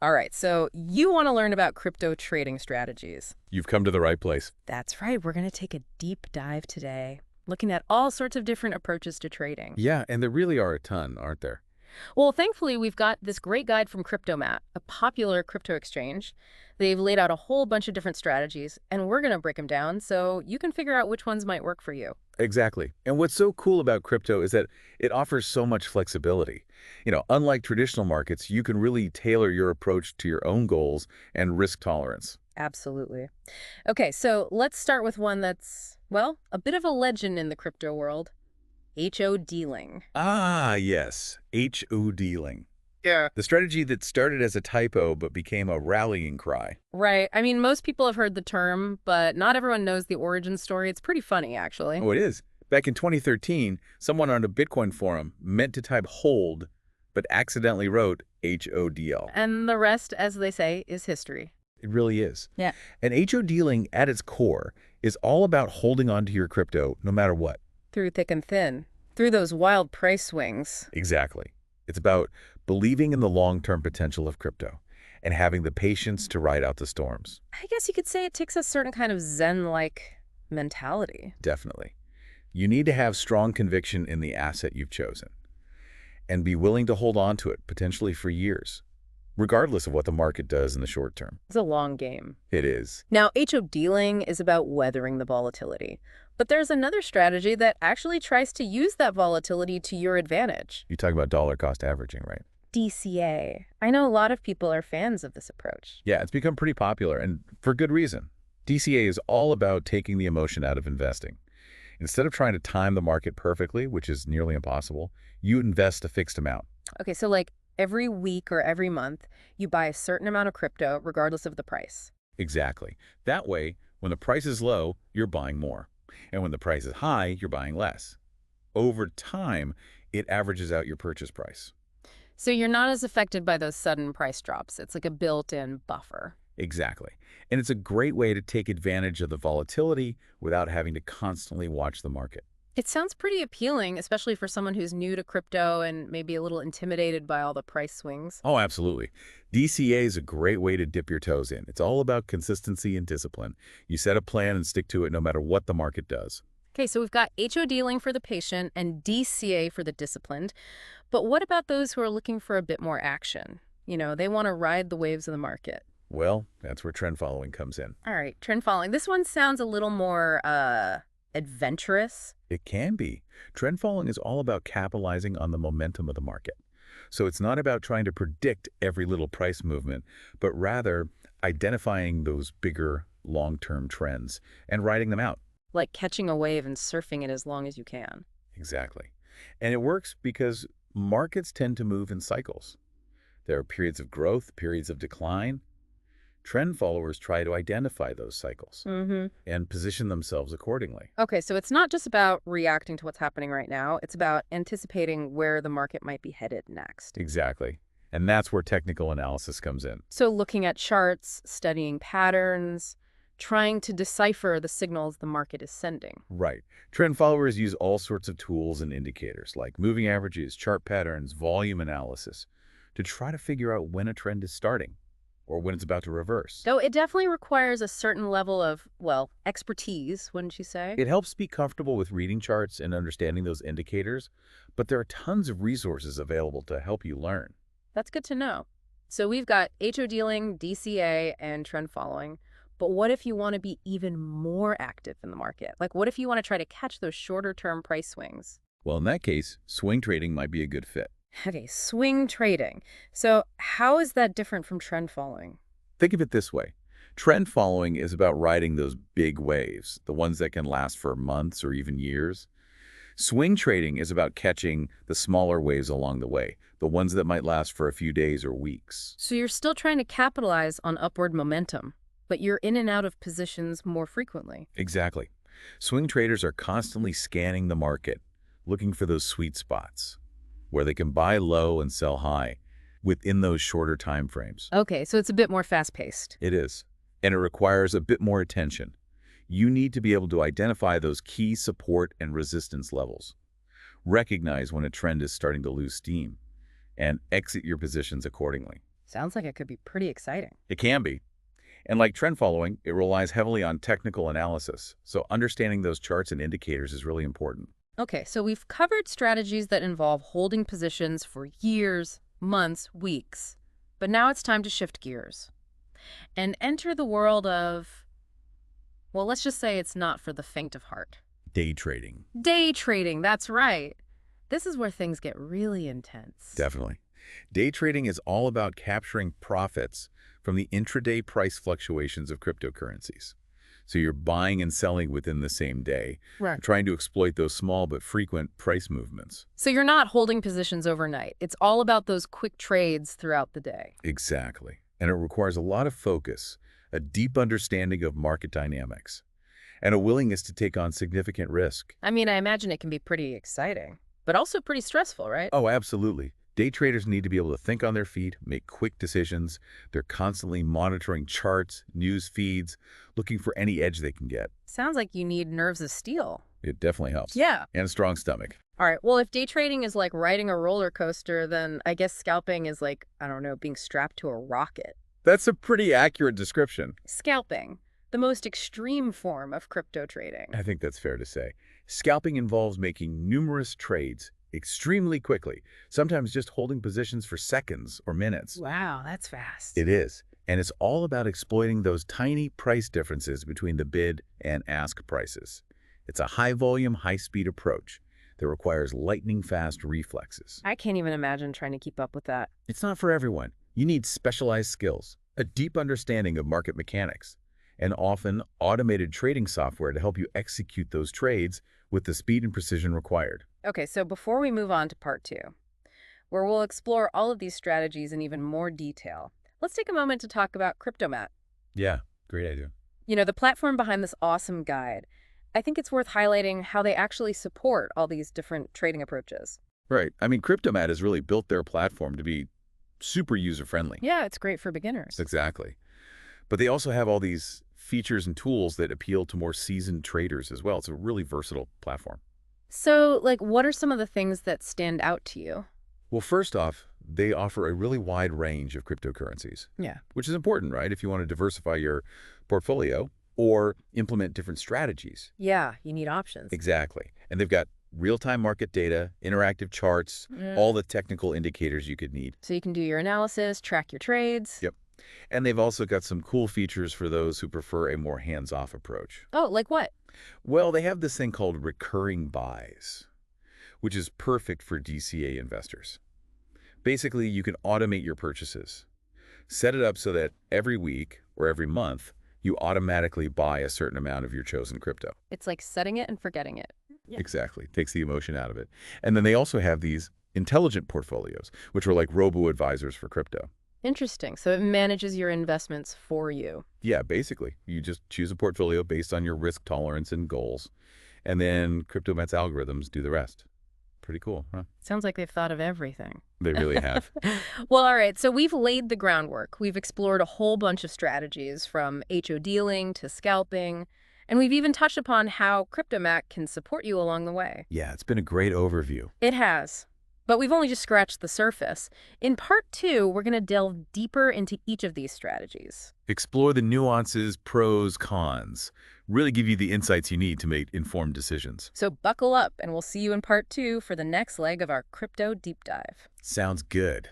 All right, so you want to learn about crypto trading strategies. You've come to the right place. That's right, we're going to take a deep dive today, looking at all sorts of different approaches to trading. Yeah, and there really are a ton, aren't there? Well, thankfully, we've got this great guide from Kriptomat, a popular crypto exchange. They've laid out a whole bunch of different strategies, and we're going to break them down so you can figure out which ones might work for you. Exactly. And what's so cool about crypto is that it offers so much flexibility. Unlike traditional markets, you can really tailor your approach to your own goals and risk tolerance. Absolutely. Okay, so let's start with one that's, well, a bit of a legend in the crypto world. HODling. Ah, yes, HODling. Yeah. The strategy that started as a typo but became a rallying cry. Right. I mean, most people have heard the term, but not everyone knows the origin story. It's pretty funny, actually. Oh, it is. Back in 2013, someone on a Bitcoin forum meant to type hold, but accidentally wrote HODL. And the rest, as they say, is history. It really is. Yeah. And HODling at its core is all about holding on to your crypto no matter what. Through thick and thin. Through those wild price swings. Exactly. It's about believing in the long-term potential of crypto and having the patience to ride out the storms. I guess you could say it takes a certain kind of Zen-like mentality. Definitely. You need to have strong conviction in the asset you've chosen and be willing to hold on to it, potentially for years, regardless of what the market does in the short term. It's a long game. It is. Now, HODling is about weathering the volatility. But there's another strategy that actually tries to use that volatility to your advantage. You talk about dollar cost averaging, right? DCA. I know a lot of people are fans of this approach. Yeah, it's become pretty popular, and for good reason. DCA is all about taking the emotion out of investing. Instead of trying to time the market perfectly, which is nearly impossible, you invest a fixed amount. Okay, so like every week or every month, you buy a certain amount of crypto regardless of the price. Exactly. That way, when the price is low, you're buying more. And when the price is high, you're buying less. Over time, it averages out your purchase price. So you're not as affected by those sudden price drops. It's like a built-in buffer. Exactly. And it's a great way to take advantage of the volatility without having to constantly watch the market. It sounds pretty appealing, especially for someone who's new to crypto and maybe a little intimidated by all the price swings. Oh, absolutely. DCA is a great way to dip your toes in. It's all about consistency and discipline. You set a plan and stick to it no matter what the market does. Okay, so we've got HODling for the patient and DCA for the disciplined. But what about those who are looking for a bit more action? They want to ride the waves of the market. Well, that's where trend following comes in. All right, trend following. This one sounds a little more adventurous. It can be. Trend following is all about capitalizing on the momentum of the market. So it's not about trying to predict every little price movement, but rather identifying those bigger long-term trends and riding them out. Like catching a wave and surfing it as long as you can. Exactly. And it works because markets tend to move in cycles. There are periods of growth, periods of decline. Trend followers try to identify those cycles and position themselves accordingly. Okay, so it's not just about reacting to what's happening right now. It's about anticipating where the market might be headed next. Exactly. And that's where technical analysis comes in. So looking at charts, studying patterns, trying to decipher the signals the market is sending. Right. Trend followers use all sorts of tools and indicators like moving averages, chart patterns, volume analysis to try to figure out when a trend is starting or when it's about to reverse. Though it definitely requires a certain level of, well, expertise, wouldn't you say? It helps be comfortable with reading charts and understanding those indicators, but there are tons of resources available to help you learn. That's good to know. So we've got HODling, DCA, and trend following. But what if you want to be even more active in the market? Like, what if you want to try to catch those shorter-term price swings? Well, in that case, swing trading might be a good fit. Okay, swing trading. So how is that different from trend following? Think of it this way. Trend following is about riding those big waves, the ones that can last for months or even years. Swing trading is about catching the smaller waves along the way, the ones that might last for a few days or weeks. So you're still trying to capitalize on upward momentum, but you're in and out of positions more frequently. Exactly. Swing traders are constantly scanning the market, looking for those sweet spots where they can buy low and sell high within those shorter time frames. Okay, so it's a bit more fast-paced. It is, and it requires a bit more attention. You need to be able to identify those key support and resistance levels, recognize when a trend is starting to lose steam, and exit your positions accordingly. Sounds like it could be pretty exciting. It can be. And like trend following, it relies heavily on technical analysis. So understanding those charts and indicators is really important. Okay, so we've covered strategies that involve holding positions for years, months, weeks. But now it's time to shift gears and enter the world of, well, let's just say it's not for the faint of heart. Day trading. Day trading, that's right. This is where things get really intense. Definitely. Day trading is all about capturing profits from the intraday price fluctuations of cryptocurrencies. So you're buying and selling within the same day, Right. trying to exploit those small but frequent price movements. So you're not holding positions overnight. It's all about those quick trades throughout the day. Exactly. And it requires a lot of focus, a deep understanding of market dynamics, and a willingness to take on significant risk. I mean, I imagine it can be pretty exciting, but also pretty stressful, right? Oh, absolutely. Day traders need to be able to think on their feet, make quick decisions. They're constantly monitoring charts, news feeds, looking for any edge they can get. Sounds like you need nerves of steel. It definitely helps. Yeah. And a strong stomach. All right. Well, if day trading is like riding a roller coaster, then I guess scalping is like, I don't know, being strapped to a rocket. That's a pretty accurate description. Scalping, the most extreme form of crypto trading. I think that's fair to say. Scalping involves making numerous trades extremely quickly, sometimes just holding positions for seconds or minutes. Wow, that's fast. It is. And it's all about exploiting those tiny price differences between the bid and ask prices. It's a high-volume, high-speed approach that requires lightning-fast reflexes. I can't even imagine trying to keep up with that. It's not for everyone. You need specialized skills, a deep understanding of market mechanics, and often automated trading software to help you execute those trades with the speed and precision required. Okay, so before we move on to part 2, where we'll explore all of these strategies in even more detail, let's take a moment to talk about Kriptomat. Yeah, great idea. You know, the platform behind this awesome guide. I think it's worth highlighting how they actually support all these different trading approaches. Right. I mean, Kriptomat has really built their platform to be super user-friendly. Yeah, it's great for beginners. Exactly. But they also have all these features and tools that appeal to more seasoned traders as well. It's a really versatile platform. So, like, what are some of the things that stand out to you? Well, first off, they offer a really wide range of cryptocurrencies, Yeah. which is important, right? If you want to diversify your portfolio or implement different strategies. Yeah, you need options. Exactly. And they've got real-time market data, interactive charts, all the technical indicators you could need. So you can do your analysis, track your trades. Yep. And they've also got some cool features for those who prefer a more hands-off approach. Oh, like what? Well, they have this thing called recurring buys, which is perfect for DCA investors. Basically, you can automate your purchases. Set it up so that every week or every month, you automatically buy a certain amount of your chosen crypto. It's like setting it and forgetting it. Yeah. Exactly. Takes the emotion out of it. And then they also have these intelligent portfolios, which are like robo-advisors for crypto. Interesting. So it manages your investments for you. Yeah, basically. You just choose a portfolio based on your risk tolerance and goals, and then Kriptomat's algorithms do the rest. Pretty cool, huh? Sounds like they've thought of everything. They really have. Well, all right. So we've laid the groundwork. We've explored a whole bunch of strategies from HODling to scalping, and we've even touched upon how Kriptomat can support you along the way. Yeah, it's been a great overview. It has. But we've only just scratched the surface. In part 2, we're going to delve deeper into each of these strategies. Explore the nuances, pros, cons. Really give you the insights you need to make informed decisions. So buckle up, and we'll see you in part 2 for the next leg of our crypto deep dive. Sounds good.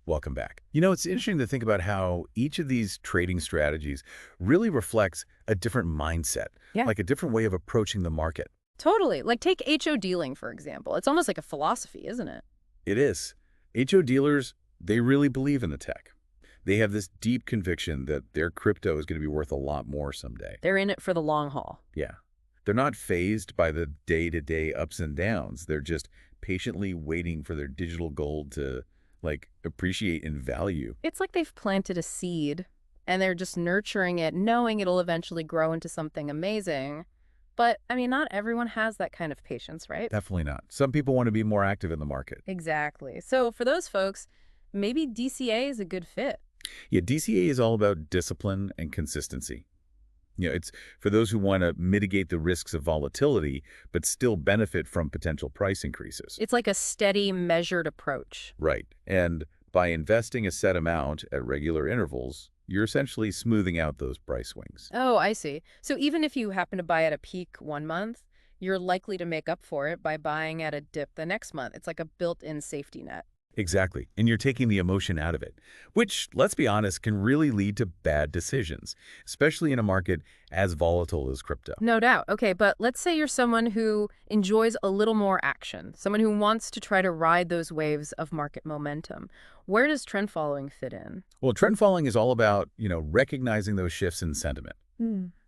Welcome back. You know, it's interesting to think about how each of these trading strategies really reflects a different mindset, like a different way of approaching the market. Totally. Like take HODling, for example. It's almost like a philosophy, isn't it? It is. HO dealers, they really believe in the tech. They have this deep conviction that their crypto is going to be worth a lot more someday. They're in it for the long haul. Yeah. They're not fazed by the day-to-day ups and downs. They're just patiently waiting for their digital gold to, like, appreciate in value. It's like they've planted a seed, and they're just nurturing it, knowing it'll eventually grow into something amazing. But, I mean, not everyone has that kind of patience, right? Definitely not. Some people want to be more active in the market. Exactly. So for those folks, maybe DCA is a good fit. Yeah, DCA is all about discipline and consistency. You know, it's for those who want to mitigate the risks of volatility, but still benefit from potential price increases. It's like a steady, measured approach. Right. And by investing a set amount at regular intervals, you're essentially smoothing out those price swings. Oh, I see. So even if you happen to buy at a peak one month, you're likely to make up for it by buying at a dip the next month. It's like a built-in safety net. Exactly. And you're taking the emotion out of it, which, let's be honest, can really lead to bad decisions, especially in a market as volatile as crypto. No doubt. Okay, but let's say you're someone who enjoys a little more action, someone who wants to try to ride those waves of market momentum. Where does trend following fit in? Well, trend following is all about, recognizing those shifts in sentiment,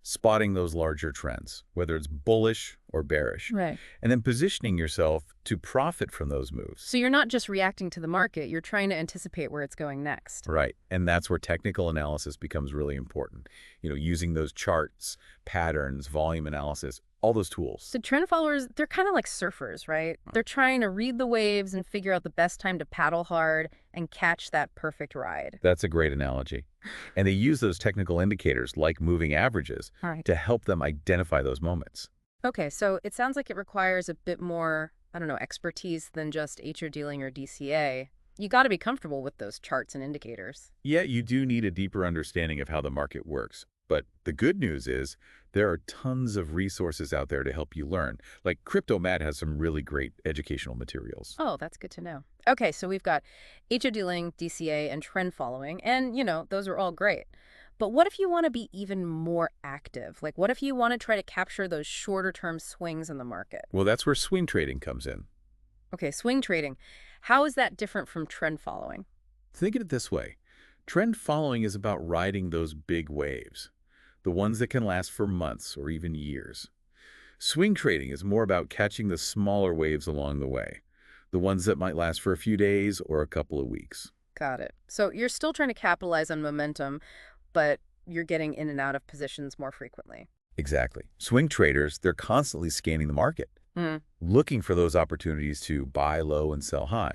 spotting those larger trends, whether it's bullish or bearish, Right. and then positioning yourself to profit from those moves. So you're not just reacting to the market, you're trying to anticipate where it's going next. Right. And that's where technical analysis becomes really important. Using those charts, patterns, volume analysis, all those tools. So trend followers, they're kind of like surfers, right? They're trying to read the waves and figure out the best time to paddle hard and catch that perfect ride. That's a great analogy. And they use those technical indicators like moving averages All right. to help them identify those moments. Okay, so it sounds like it requires a bit more, I don't know, expertise than just HODLing or DCA. You got to be comfortable with those charts and indicators. Yeah, you do need a deeper understanding of how the market works. But the good news is there are tons of resources out there to help you learn. Like Kriptomat has some really great educational materials. Oh, that's good to know. Okay, so we've got HODLing, DCA, and trend following, and, those are all great. But what if you want to be even more active? Like, what if you want to try to capture those shorter-term swings in the market? Well, that's where swing trading comes in. Okay, swing trading. How is that different from trend following? Think of it this way. Trend following is about riding those big waves, the ones that can last for months or even years. Swing trading is more about catching the smaller waves along the way, the ones that might last for a few days or a couple of weeks. Got it. So you're still trying to capitalize on momentum, but you're getting in and out of positions more frequently. Exactly. Swing traders, they're constantly scanning the market, Mm. looking for those opportunities to buy low and sell high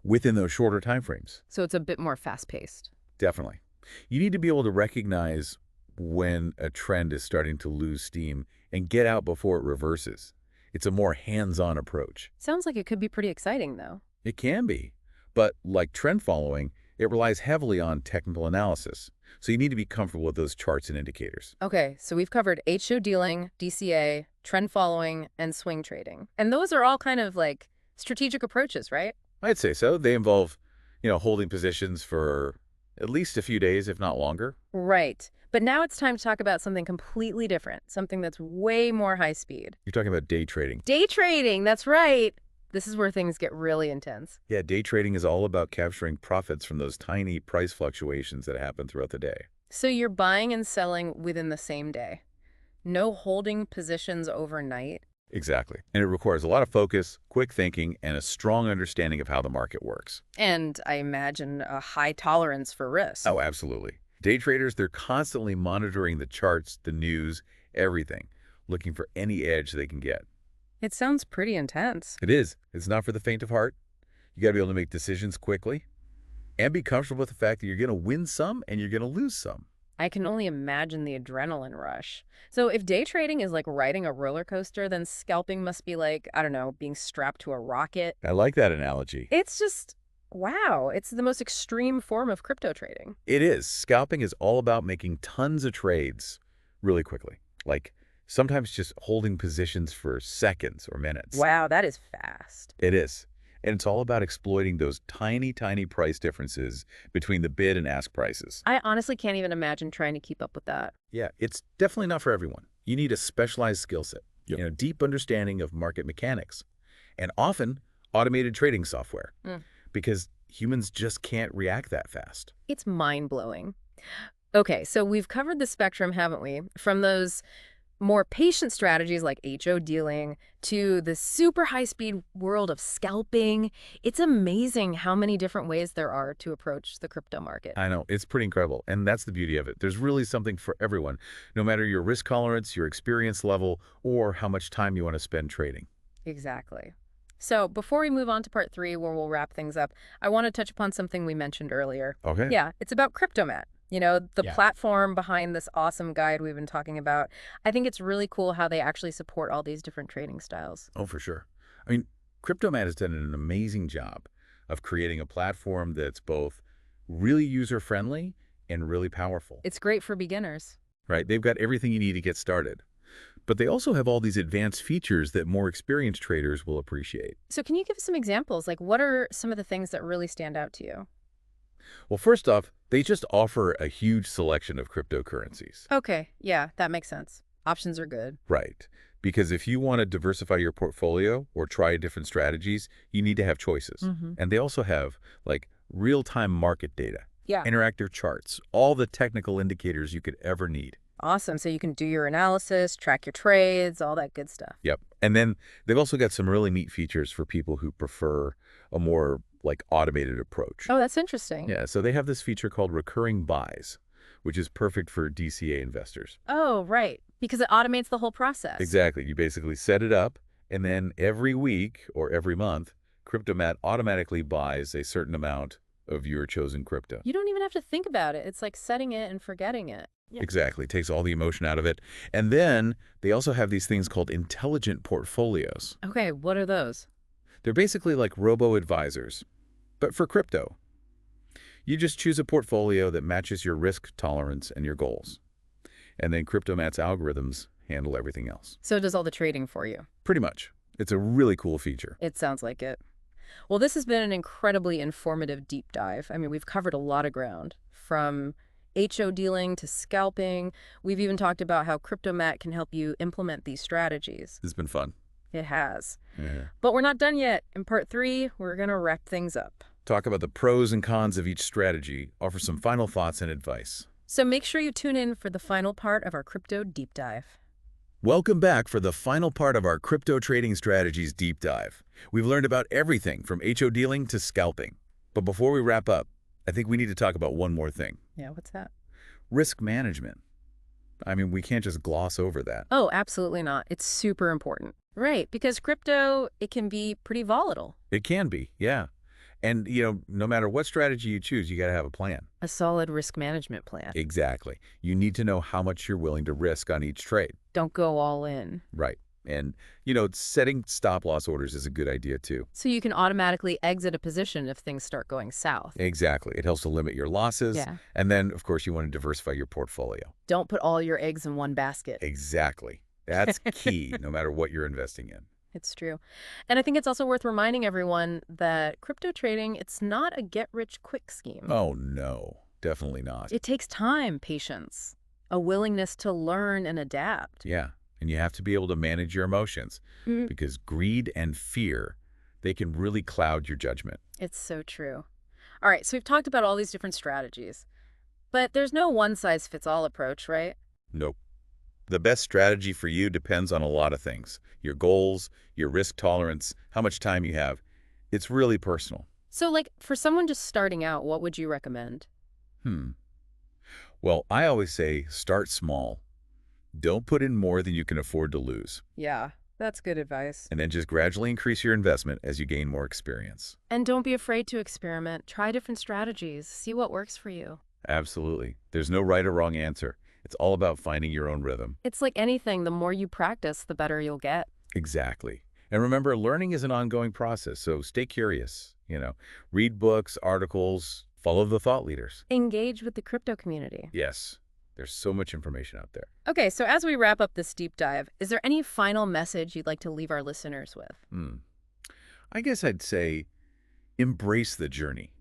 within those shorter time frames. So it's a bit more fast-paced. Definitely. You need to be able to recognize when a trend is starting to lose steam and get out before it reverses. It's a more hands-on approach. Sounds like it could be pretty exciting, though. It can be, but like trend following, it relies heavily on technical analysis. So you need to be comfortable with those charts and indicators. Okay, so we've covered HODLing, DCA, trend following, and swing trading. And those are all kind of like strategic approaches, right? I'd say so. They involve, holding positions for at least a few days, if not longer. Right. But now it's time to talk about something completely different, something that's way more high speed. You're talking about day trading. Day trading, that's right. This is where things get really intense. Yeah, day trading is all about capturing profits from those tiny price fluctuations that happen throughout the day. So you're buying and selling within the same day. No holding positions overnight. Exactly. And it requires a lot of focus, quick thinking, and a strong understanding of how the market works. And I imagine a high tolerance for risk. Oh, absolutely. Day traders, they're constantly monitoring the charts, the news, everything, looking for any edge they can get. It sounds pretty intense. It is. It's not for the faint of heart. You got to be able to make decisions quickly and be comfortable with the fact that you're going to win some and you're going to lose some. I can only imagine the adrenaline rush. So if day trading is like riding a roller coaster, then scalping must be like, I don't know, being strapped to a rocket. I like that analogy. It's just, wow, it's the most extreme form of crypto trading. It is. Scalping is all about making tons of trades really quickly. Like sometimes just holding positions for seconds or minutes. Wow, that is fast. It is. And it's all about exploiting those tiny, tiny price differences between the bid and ask prices. I honestly can't even imagine trying to keep up with that. Yeah, it's definitely not for everyone. You need a specialized skill set, deep understanding of market mechanics, and often automated trading software, because humans just can't react that fast. It's mind-blowing. Okay, so we've covered the spectrum, haven't we? From those more patient strategies like HODling to the super high-speed world of scalping. It's amazing how many different ways there are to approach the crypto market. I know. It's pretty incredible. And that's the beauty of it. There's really something for everyone, no matter your risk tolerance, your experience level, or how much time you want to spend trading. Exactly. So before we move on to part 3, where we'll wrap things up, I want to touch upon something we mentioned earlier. Okay. Yeah, it's about Kriptomat. The platform behind this awesome guide we've been talking about. I think it's really cool how they actually support all these different trading styles. Oh, for sure. I mean, Kriptomat has done an amazing job of creating a platform that's both really user-friendly and really powerful, It's great for beginners. right? They've got everything you need to get started. But they also have all these advanced features that more experienced traders will appreciate. So can you give some examples? Like, what are some of the things that really stand out to you? Well, first off, they just offer a huge selection of cryptocurrencies. Okay, yeah, that makes sense. Options are good. Right. Because if you want to diversify your portfolio or try different strategies, you need to have choices. And they also have, like, real-time market data, Yeah. interactive charts, all the technical indicators you could ever need. Awesome. So you can do your analysis, track your trades, all that good stuff. Yep. And then they've also got some really neat features for people who prefer a more, like, automated approach. Oh, that's interesting. Yeah, so they have this feature called recurring buys, which is perfect for DCA investors. Oh, right. Because it automates the whole process. Exactly. You basically set it up, and then every week or every month, Kriptomat automatically buys a certain amount of your chosen crypto. You don't even have to think about it. It's like setting it and forgetting it. Yeah. Exactly. Takes all the emotion out of it. And then they also have these things called intelligent portfolios. Okay, what are those? They're basically like robo-advisors, but for crypto. You just choose a portfolio that matches your risk tolerance and your goals. And then Kriptomat's algorithms handle everything else. So it does all the trading for you. Pretty much. It's a really cool feature. It sounds like it. Well, this has been an incredibly informative deep dive. I mean, we've covered a lot of ground, from HODling to scalping. We've even talked about how Kriptomat can help you implement these strategies. It's been fun. It has. Yeah. But we're not done yet. In part 3, we're going to wrap things up. Talk about the pros and cons of each strategy, offer some final thoughts and advice. So make sure you tune in for the final part of our crypto deep dive. Welcome back for the final part of our crypto trading strategies deep dive. We've learned about everything from HODling to scalping. But before we wrap up, I think we need to talk about one more thing. Yeah, what's that? Risk management. I mean, we can't just gloss over that. Oh, absolutely not. It's super important. Right, because crypto, it can be pretty volatile. It can be, yeah. And, no matter what strategy you choose, you got to have a plan. A solid risk management plan. Exactly. You need to know how much you're willing to risk on each trade. Don't go all in. Right. And, setting stop-loss orders is a good idea, too. So you can automatically exit a position if things start going south. Exactly. It helps to limit your losses. Yeah. And then, of course, you want to diversify your portfolio. Don't put all your eggs in one basket. Exactly. That's key, no matter what you're investing in. It's true. And I think it's also worth reminding everyone that crypto trading, it's not a get-rich-quick scheme. Oh, no. Definitely not. It takes time, patience, a willingness to learn and adapt. Yeah. And you have to be able to manage your emotions because greed and fear, they can really cloud your judgment. It's so true. All right, so we've talked about all these different strategies, but there's no one-size-fits-all approach, right? Nope. The best strategy for you depends on a lot of things. Your goals, your risk tolerance, how much time you have. It's really personal. So, like, for someone just starting out, what would you recommend? Well, I always say start small. Don't put in more than you can afford to lose. Yeah, that's good advice. And then just gradually increase your investment as you gain more experience. And don't be afraid to experiment. Try different strategies. See what works for you. Absolutely. There's no right or wrong answer. It's all about finding your own rhythm. It's like anything. The more you practice, the better you'll get. Exactly. And remember, learning is an ongoing process, so stay curious. Read books, articles, follow the thought leaders. Engage with the crypto community. Yes, there's so much information out there. Okay, so as we wrap up this deep dive, is there any final message you'd like to leave our listeners with? I guess I'd say embrace the journey.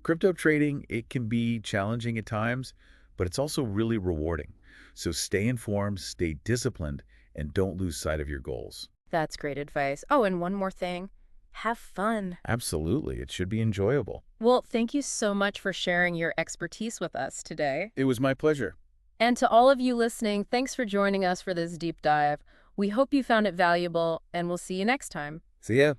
Crypto trading, it can be challenging at times, but it's also really rewarding. So stay informed, stay disciplined, and don't lose sight of your goals. That's great advice. Oh, and one more thing. Have fun. Absolutely. It should be enjoyable. Well, thank you so much for sharing your expertise with us today. It was my pleasure. And to all of you listening, thanks for joining us for this deep dive. We hope you found it valuable, and we'll see you next time. See ya.